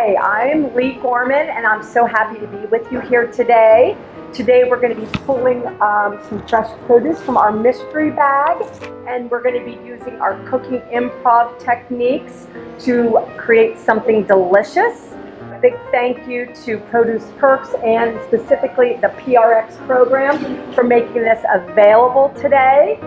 Hi, I'm Lee Gorman, and I'm so happy to be with you here today. Today we're going to be pulling some fresh produce from our mystery bag, and we're going to be using our cooking improv techniques to create something delicious. A big thank you to Produce Perks and specifically the PRX program for making this available today.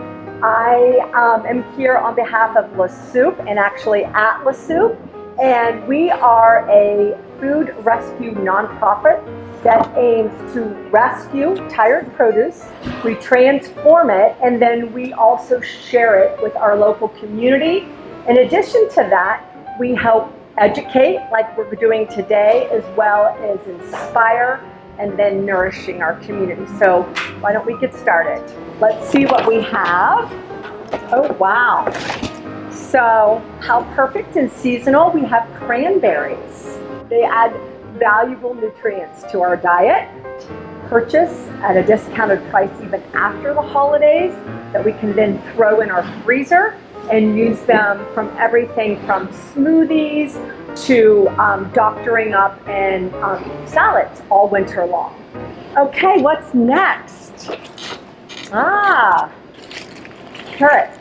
I am here on behalf of LaSoupe and actually at LaSoupe, and we are a food rescue nonprofit that aims to rescue tired produce. We transform it, and then we also share it with our local community. In addition to that, we help educate like we're doing today, as well as inspire and then nourishing our community. So why don't we get started? Let's see what we have. Oh, wow. So how perfect and seasonal. We have cranberries. They add valuable nutrients to our diet. Purchase at a discounted price even after the holidays that we can then throw in our freezer and use them from everything from smoothies to doctoring up and salads all winter long. Okay, what's next? Carrots.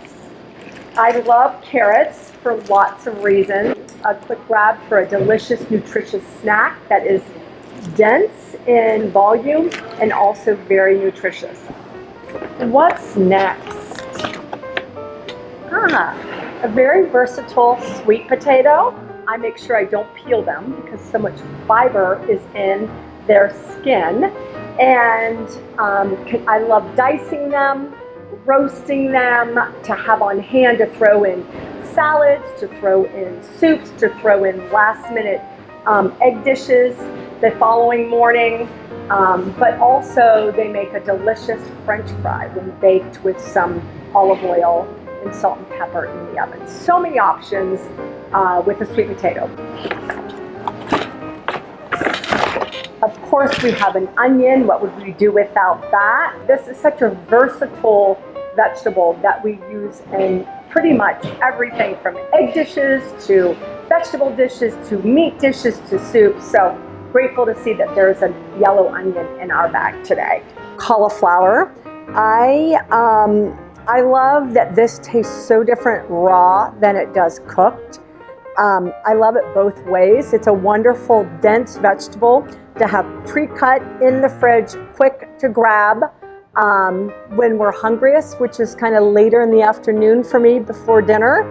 I love carrots for lots of reasons. A quick grab for a delicious, nutritious snack that is dense in volume and also very nutritious. What's next? A very versatile sweet potato. I make sure I don't peel them because so much fiber is in their skin. And I love dicing them, roasting them, to have on hand to throw in salads, to throw in soups, to throw in last minute egg dishes the following morning. But also they make a delicious French fry when baked with some olive oil and salt and pepper in the oven. So many options with a sweet potato. Of course, we have an onion. What would we do without that? This is such a versatile vegetable that we use in pretty much everything from egg dishes to vegetable dishes to meat dishes to soup. So grateful to see that there's a yellow onion in our bag today. Cauliflower. I love that this tastes so different raw than it does cooked. I love it both ways. It's a wonderful, dense vegetable to have pre-cut in the fridge, quick to grab when we're hungriest, which is kind of later in the afternoon for me before dinner.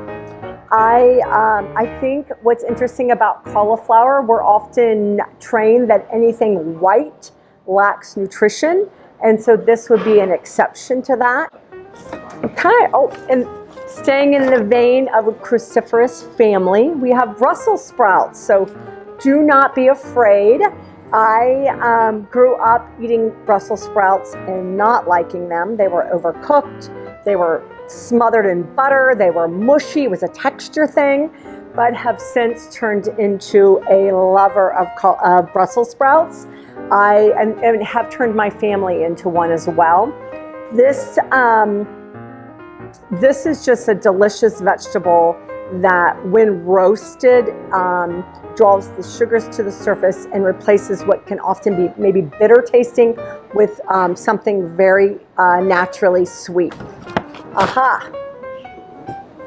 I think what's interesting about cauliflower, we're often trained that anything white lacks nutrition, and so this would be an exception to that. And staying in the vein of a cruciferous family, we have Brussels sprouts. So do not be afraid. I grew up eating Brussels sprouts and not liking them. They were overcooked. They were smothered in butter. They were mushy. It was a texture thing, but have since turned into a lover of Brussels sprouts. And have turned my family into one as well. This is just a delicious vegetable that when roasted draws the sugars to the surface and replaces what can often be maybe bitter tasting with something very naturally sweet.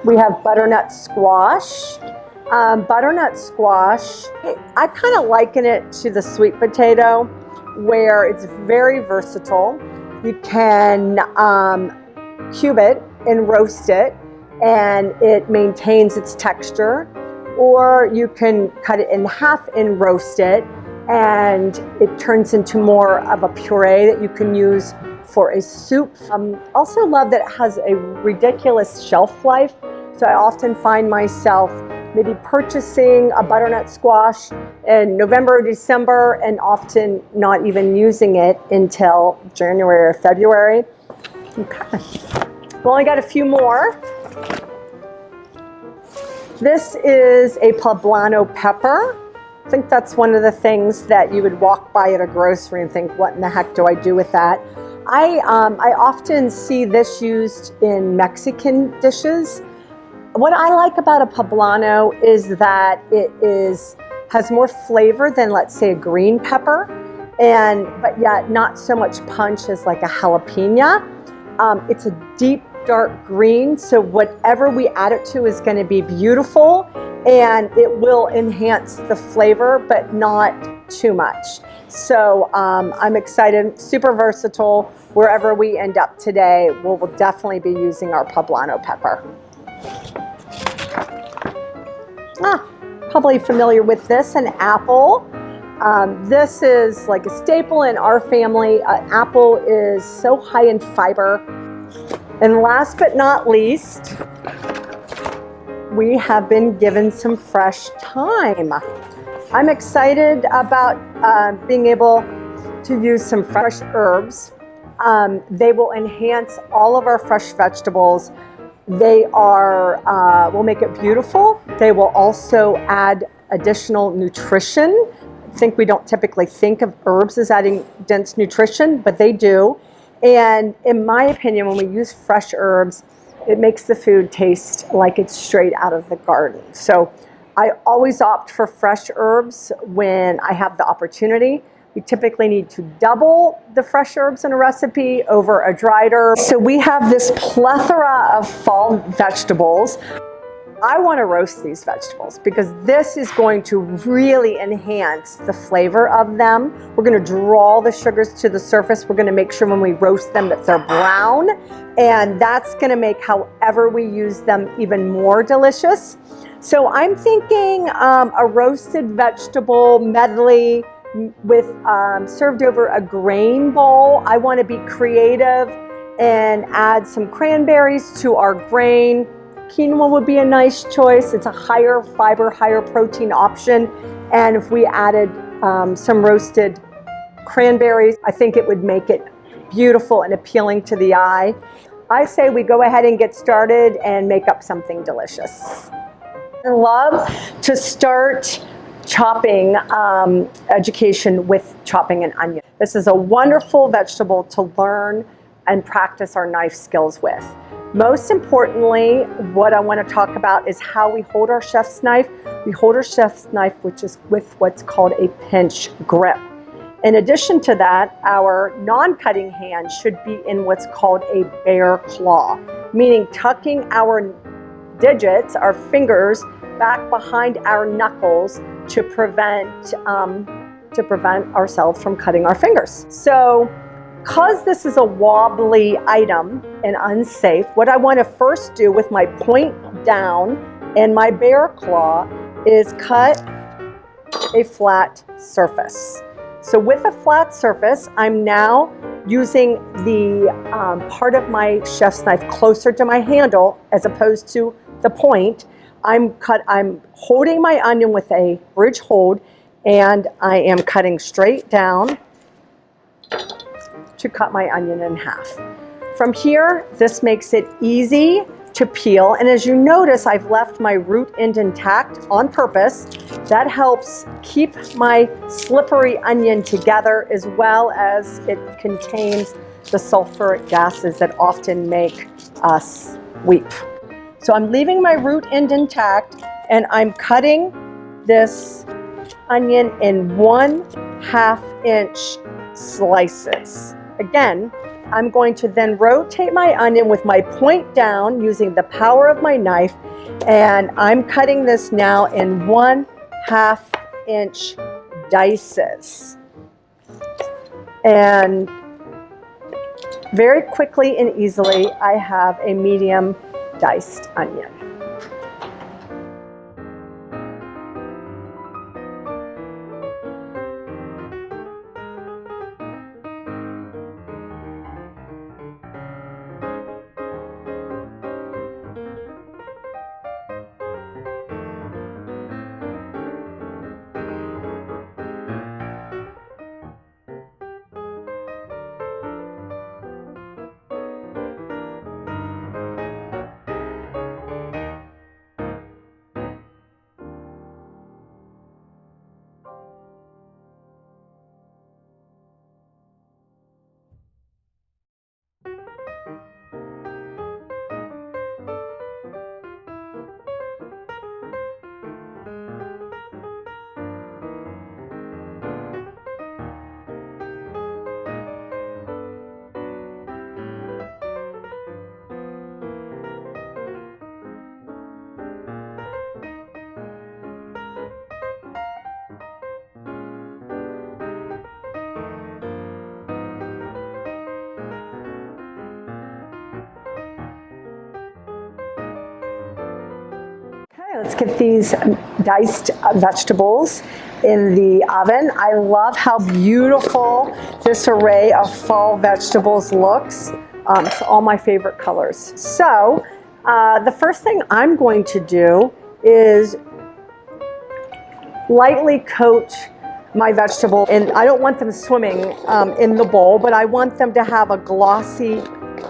We have butternut squash. Butternut squash, I kind of liken it to the sweet potato, where it's very versatile. You can cube it and roast it, and it maintains its texture, or you can cut it in half and roast it, and it turns into more of a puree that you can use for a soup. Also love that it has a ridiculous shelf life, so I often find myself maybe purchasing a butternut squash in November or December and often not even using it until January or February. Okay. We've only got a few more. This is a poblano pepper. I think that's one of the things that you would walk by at a grocery and think, what in the heck do I do with that? I often see this used in Mexican dishes. What I like about a poblano is that it is has more flavor than, let's say, a green pepper, but yet not so much punch as like a jalapeno. It's a deep, dark green, so whatever we add it to is going to be beautiful, and it will enhance the flavor, but not too much. So I'm excited, super versatile. Wherever we end up today, we'll definitely be using our poblano pepper. Probably familiar with this, an apple. This is like a staple in our family. Apple is so high in fiber. And last but not least, we have been given some fresh thyme. I'm excited about being able to use some fresh herbs. They will enhance all of our fresh vegetables. They will make it beautiful. They will also add additional nutrition. I think we don't typically think of herbs as adding dense nutrition, but they do. And in my opinion, when we use fresh herbs, it makes the food taste like it's straight out of the garden. So I always opt for fresh herbs when I have the opportunity. We typically need to double the fresh herbs in a recipe over a dried herb. So we have this plethora of fall vegetables. I want to roast these vegetables because this is going to really enhance the flavor of them. We're going to draw the sugars to the surface. We're going to make sure when we roast them that they're brown, and that's going to make however we use them even more delicious. So I'm thinking a roasted vegetable medley with served over a grain bowl. I want to be creative and add some cranberries to our grain. Quinoa would be a nice choice. It's a higher fiber, higher protein option. And if we added some roasted cranberries, I think it would make it beautiful and appealing to the eye. I say we go ahead and get started and make up something delicious. I love to start chopping education with chopping an onion. This is a wonderful vegetable to learn and practice our knife skills with. Most importantly, what I want to talk about is how we hold our chef's knife. We hold our chef's knife, which is with what's called a pinch grip. In addition to that, our non-cutting hand should be in what's called a bear claw, meaning tucking our digits, our fingers, back behind our knuckles to prevent ourselves from cutting our fingers. So, because this is a wobbly item and unsafe, what I want to first do with my point down and my bear claw is cut a flat surface. So with a flat surface, I'm now using the part of my chef's knife closer to my handle as opposed to the point. I'm holding my onion with a bridge hold, and I am cutting straight down to cut my onion in half. From here, this makes it easy to peel, and as you notice, I've left my root end intact on purpose. That helps keep my slippery onion together, as well as it contains the sulfuric gases that often make us weep. So I'm leaving my root end intact, and I'm cutting this onion in 1/2 inch slices. Again, I'm going to then rotate my onion with my point down using the power of my knife, and I'm cutting this now in 1/2 inch dices. And very quickly and easily, I have a medium diced onion. Let's get these diced vegetables in the oven. I love how beautiful this array of fall vegetables looks. It's all my favorite colors. So the first thing I'm going to do is lightly coat my vegetable, and I don't want them swimming in the bowl, but I want them to have a glossy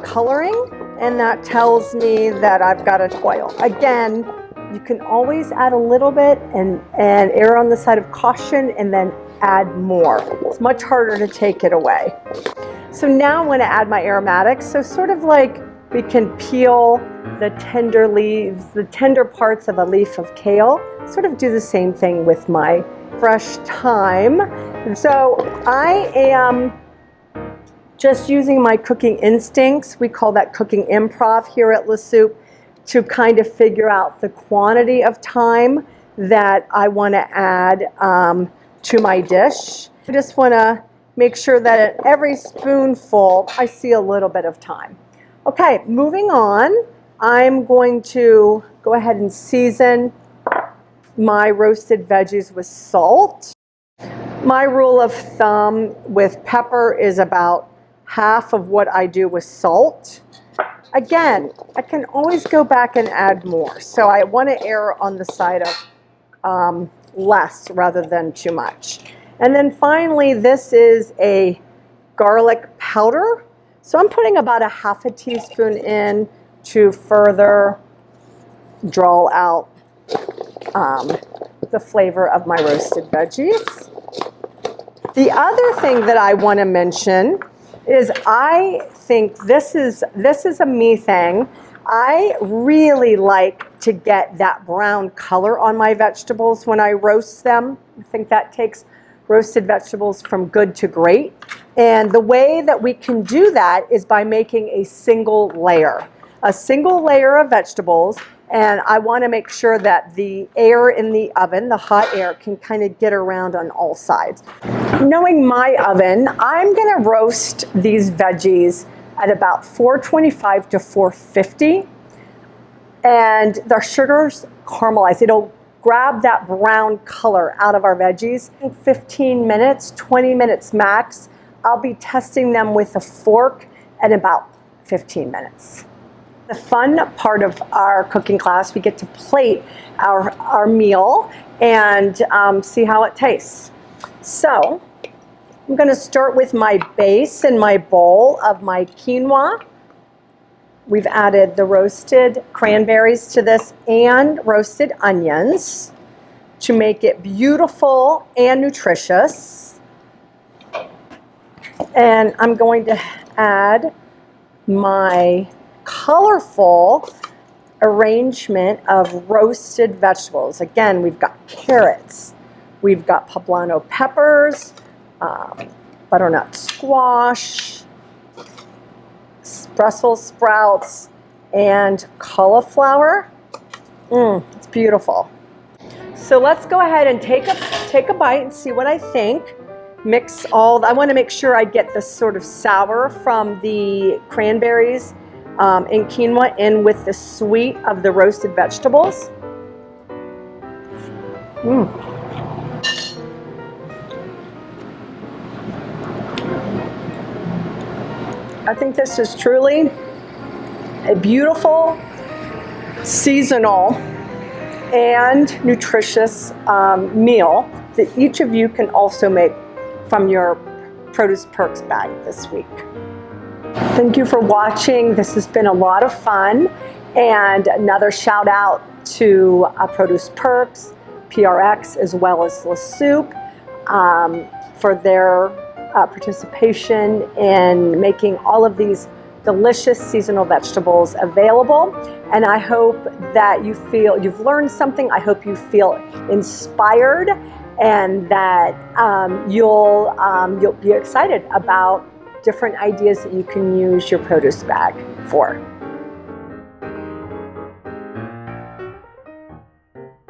coloring, and that tells me that I've got an oil. Again, you can always add a little bit and err on the side of caution and then add more. It's much harder to take it away. So now I'm going to add my aromatics. So sort of like we can peel the tender leaves, the tender parts of a leaf of kale. Sort of do the same thing with my fresh thyme. So I am just using my cooking instincts. We call that cooking improv here at LaSoupe, to kind of figure out the quantity of thyme that I want to add to my dish. I just want to make sure that at every spoonful I see a little bit of thyme. Okay, moving on, I'm going to go ahead and season my roasted veggies with salt. My rule of thumb with pepper is about half of what I do with salt. Again, I can always go back and add more. So I want to err on the side of less rather than too much. And then finally, this is a garlic powder. So I'm putting about a half a teaspoon in to further draw out the flavor of my roasted veggies. The other thing that I want to mention is I think this is a me thing. I really like to get that brown color on my vegetables when I roast them. I think that takes roasted vegetables from good to great. And the way that we can do that is by making a single layer of vegetables. And I want to make sure that the air in the oven, the hot air, can kind of get around on all sides. Knowing my oven, I'm going to roast these veggies at about 425 to 450. And the sugar's caramelized. It'll grab that brown color out of our veggies. In 15 minutes, 20 minutes max. I'll be testing them with a fork at about 15 minutes. The fun part of our cooking class, we get to plate our meal and see how it tastes. So I'm going to start with my base in my bowl of my quinoa. We've added the roasted cranberries to this and roasted onions to make it beautiful and nutritious. And I'm going to add my colorful arrangement of roasted vegetables. Again, we've got carrots, we've got poblano peppers, butternut squash, Brussels sprouts, and cauliflower. It's beautiful. So let's go ahead and take a bite and see what I think. Mix all, I want to make sure I get the sort of sour from the cranberries and quinoa in with the sweet of the roasted vegetables. I think this is truly a beautiful, seasonal, and nutritious meal that each of you can also make from your Produce Perks bag this week. Thank you for watching. This has been a lot of fun. And another shout out to Produce Perks, PRX, as well as LaSoupe for their participation in making all of these delicious seasonal vegetables available. And I hope that you feel you've learned something. I hope you feel inspired and that you'll be excited about different ideas that you can use your produce bag for.